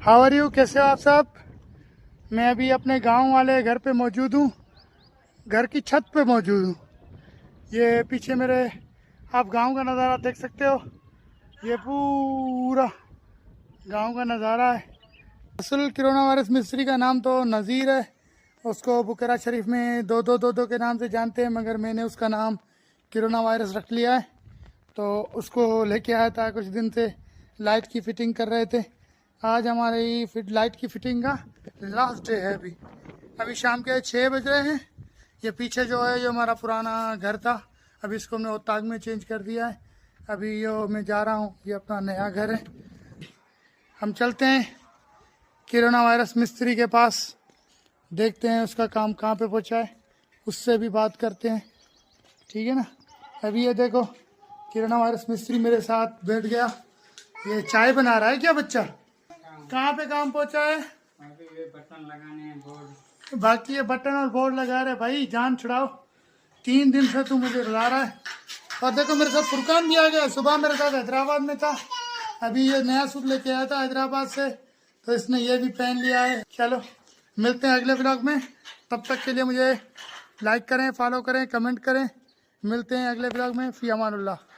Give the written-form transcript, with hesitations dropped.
How are you, कैसे हो आप सब। मैं अभी अपने गांव वाले घर पे मौजूद हूँ, घर की छत पे मौजूद हूँ। ये पीछे मेरे आप गांव का नज़ारा देख सकते हो। ये पूरा गांव का नज़ारा है। असल कोरोना वायरस मिस्त्री का नाम तो नज़ीर है। उसको बुकरा शरीफ में दो के नाम से जानते हैं, मगर मैंने उसका नाम कोरोना वायरस रख लिया है। तो उसको लेके आया था, कुछ दिन से लाइट की फिटिंग कर रहे थे। आज हमारी लाइट की फिटिंग का लास्ट डे है। अभी शाम के 6 बज रहे हैं। ये पीछे जो है, ये हमारा पुराना घर था, अभी इसको हमने ओताग में चेंज कर दिया है। अभी यो मैं जा रहा हूँ, ये अपना नया घर है। हम चलते हैं कोरोना वायरस मिस्त्री के पास, देखते हैं उसका काम कहाँ पे पहुँचा है, उससे भी बात करते हैं, ठीक है ना। अभी ये देखो, कोरोना वायरस मिस्त्री मेरे साथ बैठ गया। ये चाय बना रहा है क्या बच्चा। कहाँ पे काम पहुँचा है। ये बटन लगाने हैं, बोर्ड बाकी ये बटन और बोर्ड लगा रहे। भाई जान छुड़ाओ, 3 दिन से तू मुझे रुला रहा है। और देखो मेरे साथ फुरकान भी आ गया, सुबह मेरे साथ हैदराबाद में था। अभी ये नया सूट लेके आया था हैदराबाद से, तो इसने ये भी पहन लिया है। चलो मिलते हैं अगले ब्लॉग में, तब तक के लिए मुझे लाइक करें, फॉलो करें, कमेंट करें। मिलते हैं अगले ब्लॉग में। फी अमानुल्लाह।